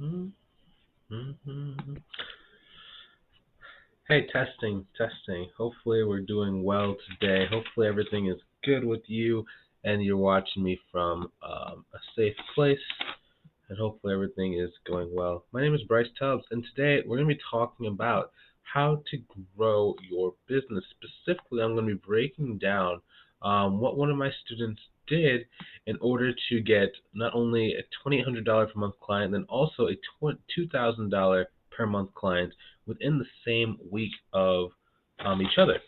Mm-hmm. Hey, testing. Hopefully we're doing well today. Hopefully everything is good with you and you're watching me from a safe place, and hopefully everything is going well. My name is Bryce Tubbs, and today we're going to be talking about how to grow your business. Specifically, I'm going to be breaking down what one of my students did in order to get not only a $2,800 per month client, then also a $2,000 per month client within the same week of each other.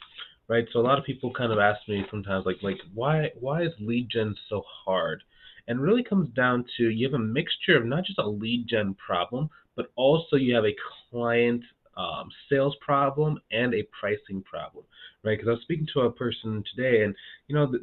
Right, so a lot of people kind of ask me sometimes, like why is lead gen so hard? And it really comes down to you have a mixture of not just a lead gen problem, but also you have a client sales problem and a pricing problem, right? Because I was speaking to a person today, and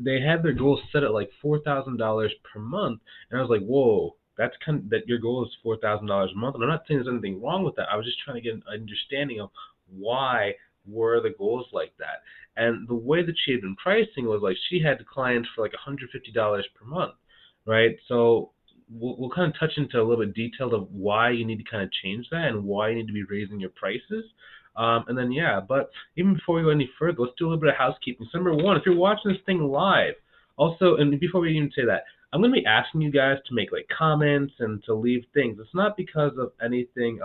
they had their goals set at like $4,000 per month, and I was like, whoa. That's kind of, that your goal is $4,000 a month, and I'm not saying there's anything wrong with that. I was just trying to get an understanding of why were the goals like that. And the way that she had been pricing was like she had clients for like $150 per month, right? So we'll kind of touch into a little bit detailed of why you need to kind of change that and why you need to be raising your prices. And then, yeah, but even before we go any further, let's do a little bit of housekeeping. So number one, if you're watching this thing live, also, and before we even say that, I'm going to be asking you guys to make like comments and to leave things. It's not because of anything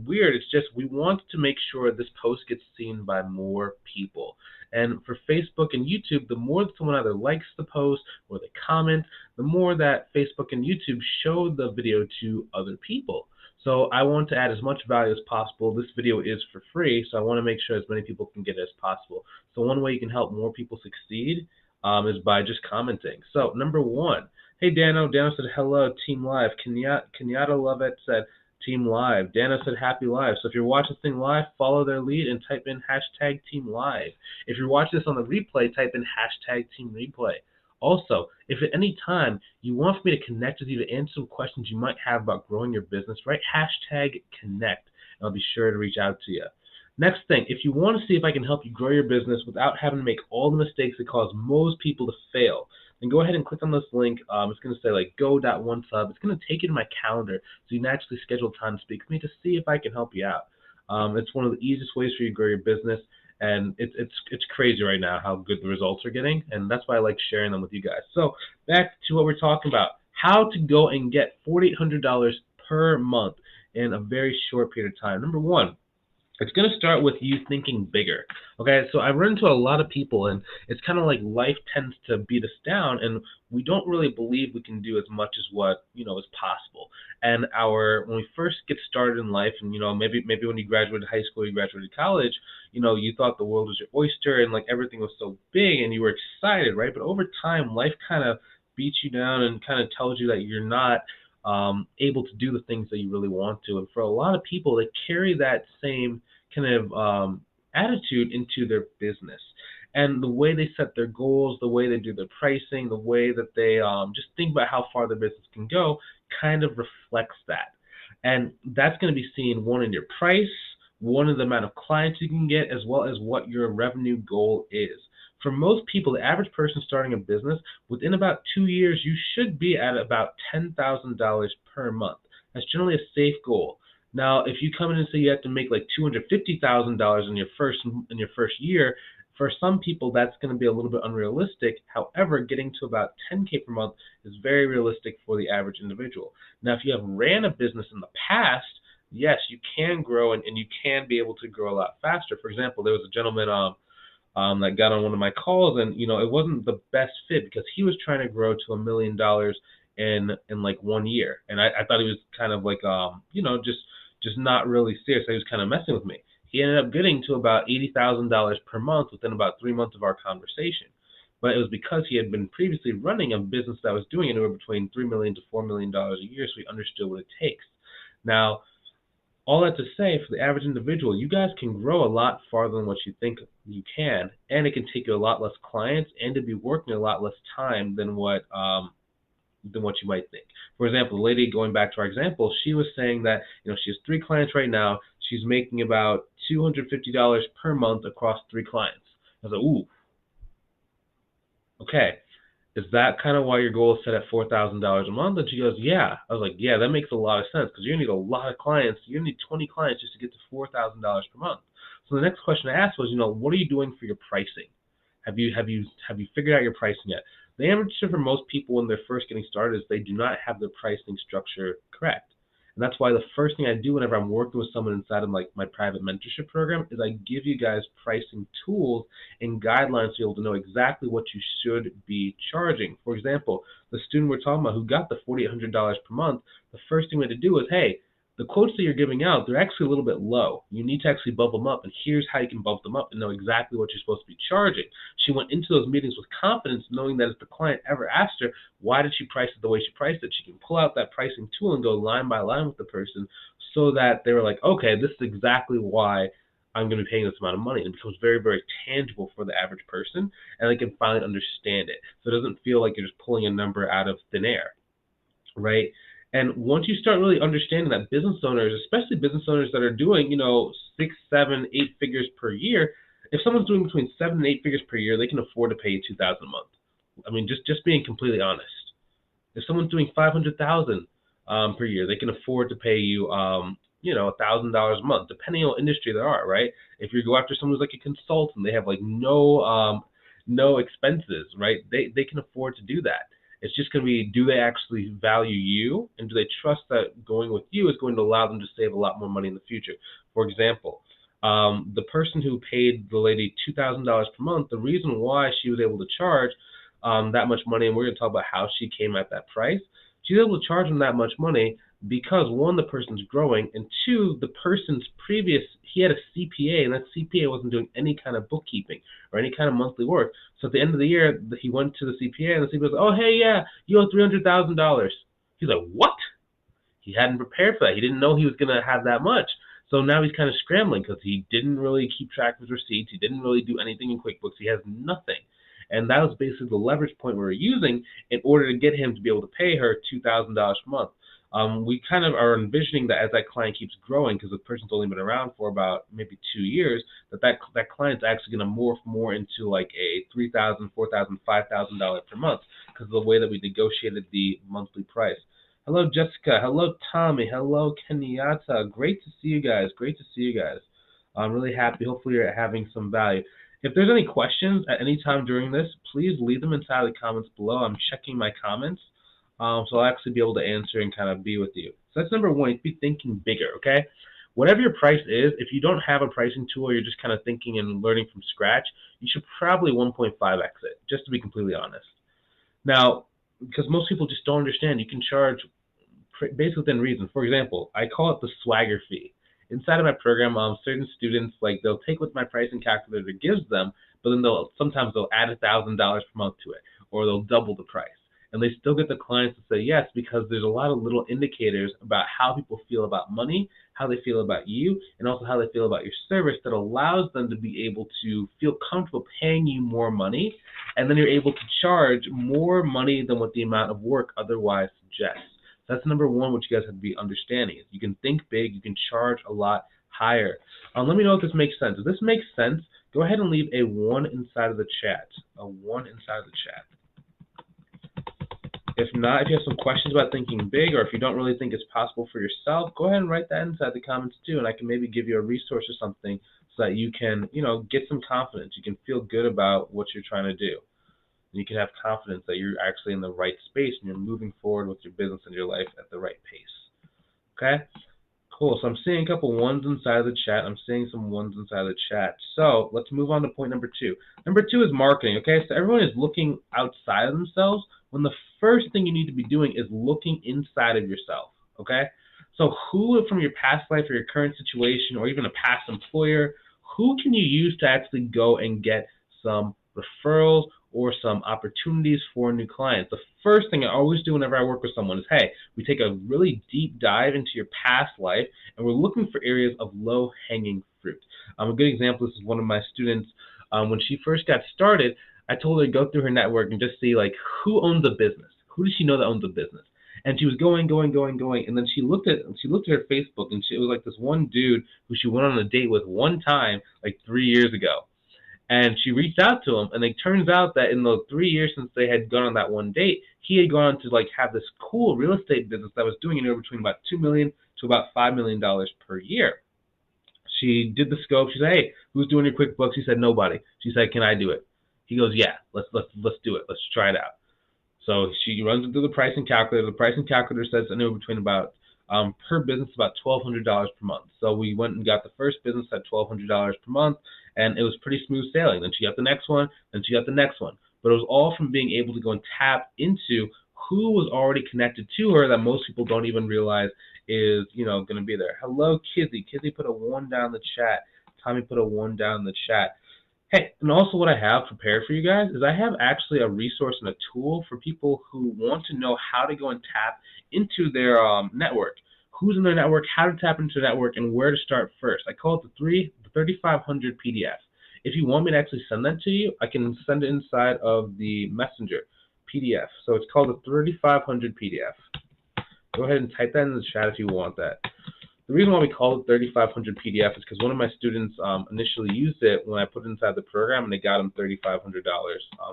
weird. It's just we want to make sure this post gets seen by more people. And for Facebook and YouTube, the more that someone either likes the post or they comment, the more that Facebook and YouTube show the video to other people. So I want to add as much value as possible. This video is for free, so I want to make sure as many people can get it as possible. So one way you can help more people succeed is by just commenting. So number one, hey Dano. Dano said hello, Team Live. Kenyatta Lovett said Team Live. Dana said Happy Live. So if you're watching this thing live, follow their lead and type in hashtag Team Live. If you're watching this on the replay, type in hashtag Team Replay. Also, if at any time you want for me to connect with you to answer some questions you might have about growing your business, write hashtag connect, and I'll be sure to reach out to you. Next thing, if you want to see if I can help you grow your business without having to make all the mistakes that cause most people to fail, then go ahead and click on this link. It's going to say like go.onesub. It's going to take you to my calendar so you can actually schedule time to speak with me to see if I can help you out. It's one of the easiest ways for you to grow your business, and it's crazy right now how good the results are getting, and that's why I like sharing them with you guys. So back to what we're talking about, how to go and get $4,800 per month in a very short period of time. Number one, it's going to start with you thinking bigger. Okay, so I run into a lot of people, and it's kind of like life tends to beat us down, and we don't really believe we can do as much as what is possible. And when we first get started in life, and maybe when you graduated high school, you graduated college, you thought the world was your oyster, and like everything was so big, and you were excited, right? But over time, life kind of beats you down and kind of tells you that you're not able to do the things that you really want to. And for a lot of people, they carry that same kind of attitude into their business. And the way they set their goals, the way they do their pricing, the way that they just think about how far their business can go kind of reflects that. And that's going to be seen, one, in your price, one, in the amount of clients you can get, as well as what your revenue goal is. For most people, the average person starting a business, within about 2 years, you should be at about $10,000 per month. That's generally a safe goal. Now, if you come in and say you have to make like $250,000 in your first year, for some people that's going to be a little bit unrealistic. However, getting to about $10K per month is very realistic for the average individual. Now, if you have ran a business in the past, yes, you can grow and you can be able to grow a lot faster. For example, there was a gentleman that got on one of my calls, and it wasn't the best fit because he was trying to grow to $1 million in like 1 year, and I thought he was kind of like just not really serious. He was kind of messing with me. He ended up getting to about $80,000 per month within about 3 months of our conversation. But it was because he had been previously running a business that was doing anywhere between $3 million to $4 million a year, so he understood what it takes. Now, all that to say, for the average individual, you guys can grow a lot farther than what you think you can, and it can take you a lot less clients and to be working a lot less time than what you might think. For example, the lady, going back to our example, she was saying that she has 3 clients right now. She's making about $250 per month across 3 clients. I was like, ooh, okay. Is that kind of why your goal is set at $4,000 a month? And she goes, yeah. I was like, yeah, that makes a lot of sense because you're going to need a lot of clients. You're going to need 20 clients just to get to $4,000 per month. So the next question I asked was, what are you doing for your pricing? Have you figured out your pricing yet? The answer for most people when they're first getting started is they do not have their pricing structure correct. And that's why the first thing I do whenever I'm working with someone inside of like my private mentorship program is I give you guys pricing tools and guidelines to be able to know exactly what you should be charging. For example, the student we're talking about who got the $4,800 per month, the first thing we had to do is, hey, the quotes that you're giving out, they're actually a little bit low. You need to actually bump them up, and here's how you can bump them up and know exactly what you're supposed to be charging. She went into those meetings with confidence, knowing that if the client ever asked her, why did she price it the way she priced it, she can pull out that pricing tool and go line by line with the person so that they were like, okay, this is exactly why I'm going to be paying this amount of money. And it becomes very, very tangible for the average person, and they can finally understand it. So it doesn't feel like you're just pulling a number out of thin air, right? And once you start really understanding that business owners, especially business owners that are doing, 6, 7, 8 figures per year, if someone's doing between 7 and 8 figures per year, they can afford to pay you $2,000 a month. I mean, just being completely honest. If someone's doing $500,000 per year, they can afford to pay you, $1,000 a month, depending on what industry they are, right? If you go after someone who's like a consultant, they have like no expenses, right? They can afford to do that. It's just going to be, do they actually value you, and do they trust that going with you is going to allow them to save a lot more money in the future? For example, the person who paid the lady $2,000 per month, the reason why she was able to charge that much money, and we're going to talk about how she came at that price, she was able to charge them that much money because, one, the person's growing, and two, the person's he had a CPA, and that CPA wasn't doing any kind of bookkeeping or any kind of monthly work. So at the end of the year, he went to the CPA, and the CPA was like, oh, hey, yeah, you owe $300,000. He's like, what? He hadn't prepared for that. He didn't know he was going to have that much. So now he's kind of scrambling because he didn't really keep track of his receipts. He didn't really do anything in QuickBooks. He has nothing. And that was basically the leverage point we were using in order to get him to be able to pay her $2,000 per month. We kind of are envisioning that as that client keeps growing, because the person's only been around for about maybe 2 years, that client's actually going to morph more into like a $3,000, $4,000, $5,000 per month because of the way that we negotiated the monthly price. Hello, Jessica. Hello, Tommy. Hello, Kenyatta. Great to see you guys. Great to see you guys. I'm really happy. Hopefully you're having some value. If there's any questions at any time during this, please leave them inside the comments below. I'm checking my comments, so I'll actually be able to answer and kind of be with you. So that's number one. Be thinking bigger, okay? Whatever your price is, if you don't have a pricing tool, or you're just kind of thinking and learning from scratch, you should probably 1.5x it, just to be completely honest. Now, because most people just don't understand, you can charge basically within reason. For example, I call it the swagger fee. Inside of my program, certain students, they'll take what my pricing calculator gives them, but then sometimes they'll add $1,000 per month to it, or they'll double the price. And they still get the clients to say yes, because there's a lot of little indicators about how people feel about money, how they feel about you, and also how they feel about your service that allows them to be able to feel comfortable paying you more money, and then you're able to charge more money than what the amount of work otherwise suggests. That's number one, what you guys have to be understanding. You can think big, you can charge a lot higher. Let me know if this makes sense. If this makes sense, go ahead and leave a 1 inside of the chat. A 1 inside of the chat. If not, if you have some questions about thinking big, or if you don't really think it's possible for yourself, go ahead and write that inside the comments too, and I can maybe give you a resource or something so that you can, get some confidence. You can feel good about what you're trying to do. You can have confidence that you're actually in the right space and you're moving forward with your business and your life at the right pace. Okay? Cool. So I'm seeing a couple ones inside of the chat. I'm seeing some ones inside of the chat. So let's move on to point number 2. Number 2 is marketing. Okay? So everyone is looking outside of themselves when the first thing you need to be doing is looking inside of yourself. Okay? So who from your past life or your current situation or even a past employer, who can you use to actually go and get some referrals or some opportunities for new clients? The first thing I always do whenever I work with someone is, hey, we take a really deep dive into your past life and we're looking for areas of low-hanging fruit. A good example, this is one of my students. When she first got started, I told her to go through her network and just see who owns a business. Who does she know that owns a business? And she was going, and then she looked at her Facebook, and it was this one dude who she went on a date with one time 3 years ago. And she reached out to him, and it turns out that in the 3 years since they had gone on that one date, he had gone on to like have this cool real estate business that was doing anywhere between about $2 million to about $5 million per year. She did the scope. She said, "Hey, who's doing your QuickBooks?" He said, "Nobody." She said, "Can I do it?" He goes, "Yeah, let's do it. Let's try it out." So she runs it through the pricing calculator. The pricing calculator says anywhere between about per business about $1,200 per month. So we went and got the first business at $1,200 per month, and it was pretty smooth sailing. Then she got the next one, then she got the next one. But it was all from being able to go and tap into who was already connected to her that most people don't even realize is, going to be there. Hello, Kizzy. Kizzy put a 1 down in the chat. Tommy put a 1 down in the chat. Hey, and also what I have prepared for you guys is I have actually a resource and a tool for people who want to know how to go and tap into their network. Who's in their network, how to tap into the network, and where to start first. I call it the 3500 PDF. If you want me to actually send that to you, I can send it inside of the Messenger PDF. So it's called the 3500 PDF. Go ahead and type that in the chat if you want that. The reason why we call it 3500 PDF is because one of my students initially used it when I put it inside the program, and they got him $3,500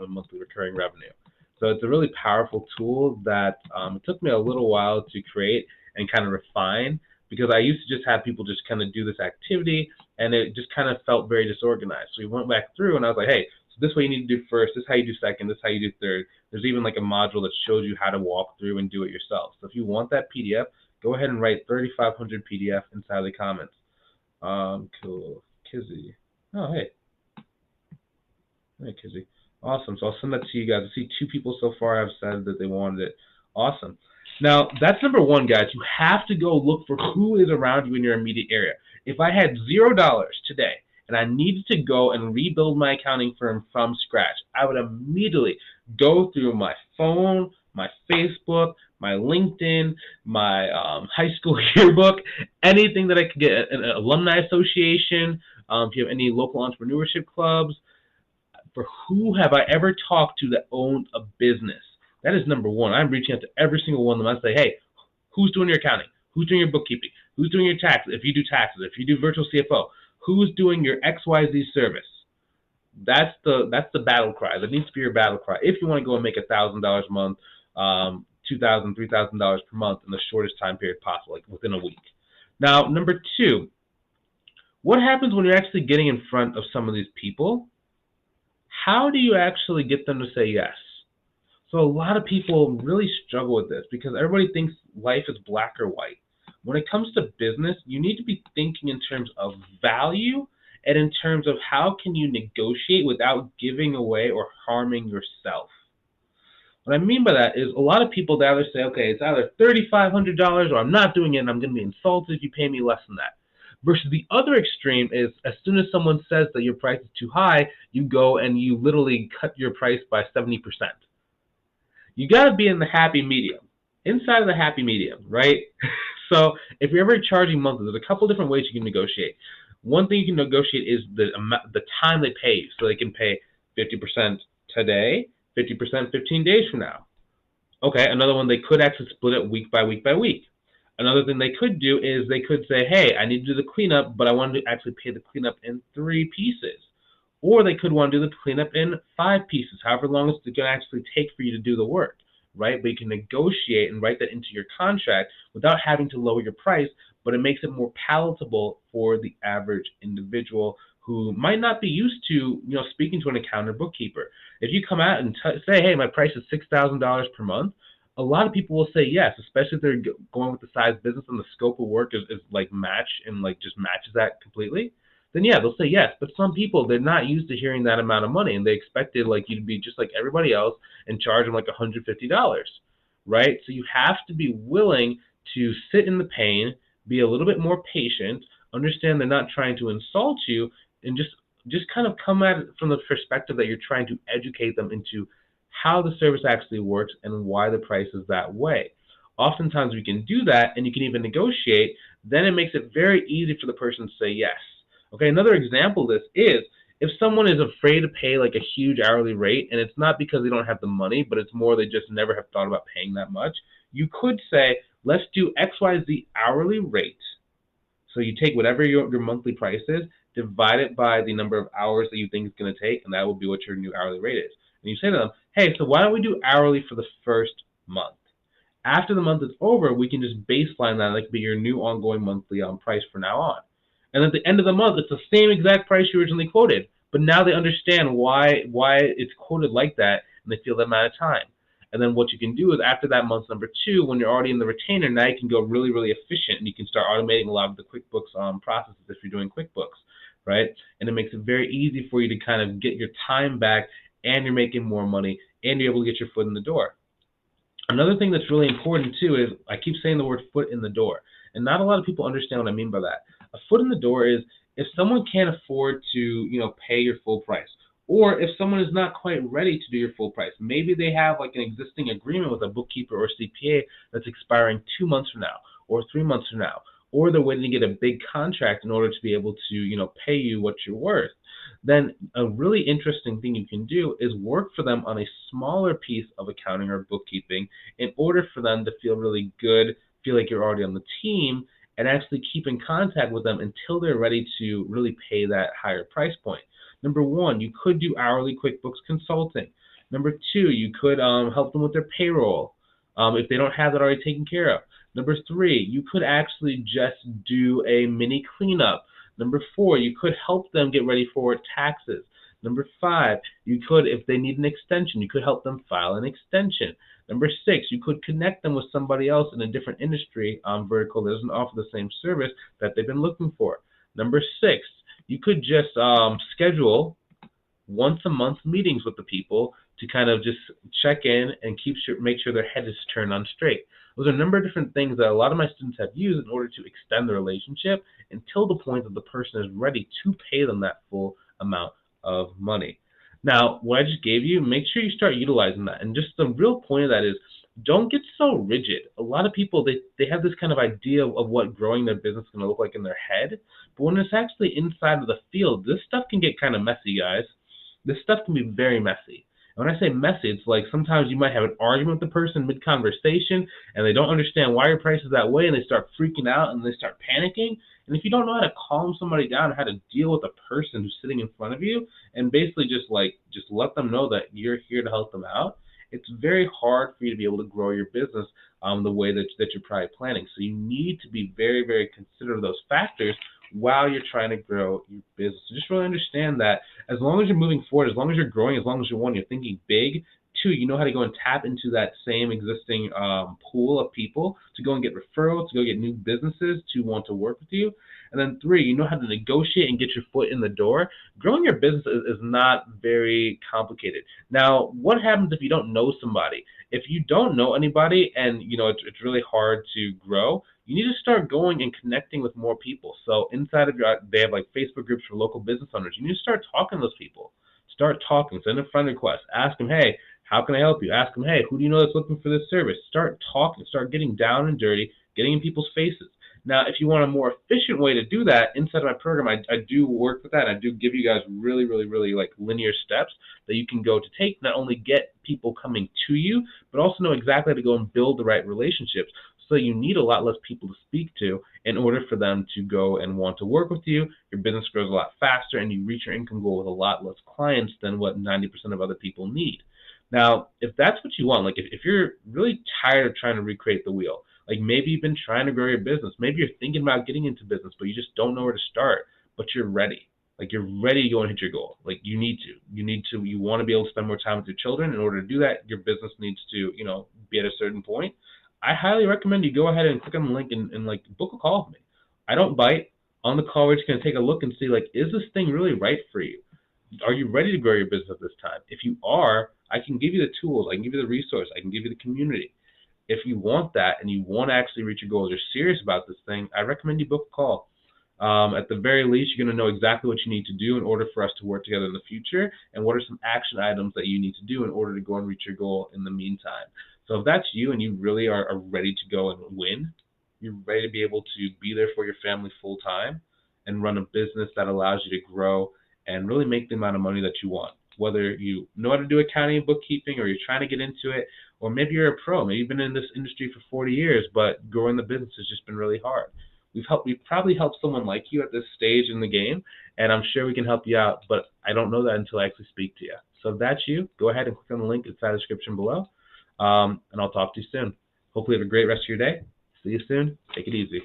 in monthly recurring revenue. So it's a really powerful tool that it took me a little while to create and kind of refine, because I used to just have people just kind of do this activity, and it just kind of felt very disorganized. So we went back through, and I was like, hey, so this is what you need to do first, this is how you do second, this is how you do third. There's even like a module that shows you how to walk through and do it yourself. So if you want that PDF, go ahead and write 3500 PDF inside the comments. Cool. Kizzy. Oh, hey. Hey, Kizzy. Awesome. So I'll send that to you guys. I see 2 people so far have said that they wanted it. Awesome. Now, that's number 1, guys. You have to go look for who is around you in your immediate area. If I had $0 today and I needed to go and rebuild my accounting firm from scratch, I would immediately go through my phone, my Facebook, my LinkedIn, my high school yearbook, anything that I could get, an alumni association, if you have any local entrepreneurship clubs. For who have I ever talked to that owned a business? That is number 1. I'm reaching out to every single one of them. I say, hey, who's doing your accounting? Who's doing your bookkeeping? Who's doing your taxes? If you do taxes, if you do virtual CFO, who's doing your XYZ service? That's the battle cry. That needs to be your battle cry. If you want to go and make $1,000 a month, $2,000, $3,000 per month in the shortest time period possible, like within a week. Now, number 2, what happens when you're actually getting in front of some of these people? How do you actually get them to say yes? So a lot of people really struggle with this because everybody thinks life is black or white. When it comes to business, you need to be thinking in terms of value and in terms of how can you negotiate without giving away or harming yourself. What I mean by that is a lot of people that either say, okay, it's either $3,500 or I'm not doing it and I'm going to be insulted if you pay me less than that. Versus the other extreme is as soon as someone says that your price is too high, you go and you literally cut your price by 70%. You got to be in the happy medium, inside of the happy medium, right? So if you're ever charging monthly, there's a couple different ways you can negotiate. One thing you can negotiate is the time they pay you. So they can pay 50% today, 50% 15 days from now. Okay, another one, they could actually split it week by week by week. Another thing they could do is they could say, hey, I need to do the cleanup, but I want to actually pay the cleanup in 3 pieces. Or they could want to do the cleanup in 5 pieces, however long it's going to actually take for you to do the work, right? But you can negotiate and write that into your contract without having to lower your price, but it makes it more palatable for the average individual who might not be used to, speaking to an accountant or bookkeeper. If you come out and say, hey, my price is $6,000 per month, a lot of people will say yes, especially if they're going with the size business and the scope of work is like match and like just matches that completely. Then yeah, they'll say yes. But some people, they're not used to hearing that amount of money, and they expected like you to be just like everybody else and charge them like $150, right? So you have to be willing to sit in the pain, be a little bit more patient, understand they're not trying to insult you, and just kind of come at it from the perspective that you're trying to educate them into how the service actually works and why the price is that way. Oftentimes we can do that, and you can even negotiate. Then it makes it very easy for the person to say yes. Okay, another example of this is if someone is afraid to pay like a huge hourly rate, and it's not because they don't have the money, but it's more they just never have thought about paying that much, you could say, let's do XYZ hourly rate. So you take whatever your monthly price is, divide it by the number of hours that you think it's going to take, and that will be what your new hourly rate is. And you say to them, hey, so why don't we do hourly for the first month? After the month is over, we can just baseline that. That could be your new ongoing monthly price from now on. And at the end of the month, it's the same exact price you originally quoted, but now they understand why it's quoted like that, and they feel that amount of time. And then what you can do is after that month number 2, when you're already in the retainer, now you can go really, really efficient, and you can start automating a lot of the QuickBooks processes if you're doing QuickBooks, right? And it makes it very easy for you to kind of get your time back, and you're making more money, and you're able to get your foot in the door. Another thing that's really important too is I keep saying the word foot in the door, and not a lot of people understand what I mean by that. A foot in the door is if someone can't afford to, pay your full price, or if someone is not quite ready to do your full price. Maybe they have like an existing agreement with a bookkeeper or CPA that's expiring 2 months from now or 3 months from now, or they're waiting to get a big contract in order to be able to, pay you what you're worth. Then a really interesting thing you can do is work for them on a smaller piece of accounting or bookkeeping in order for them to feel really good, feel like you're already on the team, and actually keep in contact with them until they're ready to really pay that higher price point. Number 1, you could do hourly QuickBooks consulting. Number 2, you could help them with their payroll if they don't have that already taken care of. Number 3, you could actually just do a mini cleanup. Number 4, you could help them get ready for taxes. Number 5, you could, if they need an extension, you could help them file an extension. Number 6, you could connect them with somebody else in a different industry vertical that doesn't offer the same service that they've been looking for. Number 6, you could just schedule once a month meetings with the people to kind of just check in and make sure their head is turned on straight. Those are a number of different things that a lot of my students have used in order to extend the relationship until the point that the person is ready to pay them that full amount of money. Now, what I just gave you, make sure you start utilizing that. And just the real point of that is don't get so rigid. A lot of people, they have this kind of idea of what growing their business is going to look like in their head. But when it's actually inside of the field, this stuff can get kind of messy, guys. This stuff can be very messy. And when I say messy, it's like sometimes you might have an argument with the person mid-conversation and they don't understand why your price is that way, and they start freaking out and they start panicking. And if you don't know how to calm somebody down and how to deal with a person who's sitting in front of you and basically just let them know that you're here to help them out, it's very hard for you to be able to grow your business the way that you're probably planning. So you need to be very, very considerate of those factors while you're trying to grow your business. So just really understand that as long as you're moving forward, as long as you're growing, as long as you're thinking big. 2, you know how to go and tap into that same existing pool of people to go and get referrals, to go get new businesses to want to work with you. And then 3, you know how to negotiate and get your foot in the door. Growing your business is not very complicated. Now, what happens if you don't know somebody? If you don't know anybody and it's really hard to grow, you need to start going and connecting with more people. So inside of they have like Facebook groups for local business owners. You need to start talking to those people. Start talking. Send a friend request. Ask them, hey, how can I help you? Ask them, hey, who do you know that's looking for this service? Start talking. Start getting down and dirty, getting in people's faces. Now, if you want a more efficient way to do that, inside of my program, I do work with that. I do give you guys really, really, really like linear steps that you can go to take, not only get people coming to you, but also know exactly how to go and build the right relationships. So you need a lot less people to speak to in order for them to go and want to work with you. Your business grows a lot faster, and you reach your income goal with a lot less clients than what 90% of other people need. Now, if that's what you want, like if you're really tired of trying to recreate the wheel, like maybe you've been trying to grow your business, maybe you're thinking about getting into business, but you just don't know where to start, but you're ready. Like you're ready to go and hit your goal. Like you want to be able to spend more time with your children. In order to do that, your business needs to, be at a certain point. I highly recommend you go ahead and click on the link and like book a call with me. I don't bite. On the call, we're just going to take a look and see, like, is this thing really right for you? Are you ready to grow your business at this time? If you are, I can give you the tools, I can give you the resource, I can give you the community. If you want that and you want to actually reach your goals, you're serious about this thing, I recommend you book a call. At the very least, you're going to know exactly what you need to do in order for us to work together in the future, and what are some action items that you need to do in order to go and reach your goal in the meantime. So if that's you and you really are ready to go and win, you're ready to be able to be there for your family full time and run a business that allows you to grow and really make the amount of money that you want. Whether you know how to do accounting and bookkeeping, or you're trying to get into it, or maybe you're a pro, maybe you've been in this industry for 40 years, but growing the business has just been really hard. we've probably helped someone like you at this stage in the game, and I'm sure we can help you out, but I don't know that until I actually speak to you. So if that's you, go ahead and click on the link inside the description below, and I'll talk to you soon. Hopefully you have a great rest of your day. See you soon. Take it easy.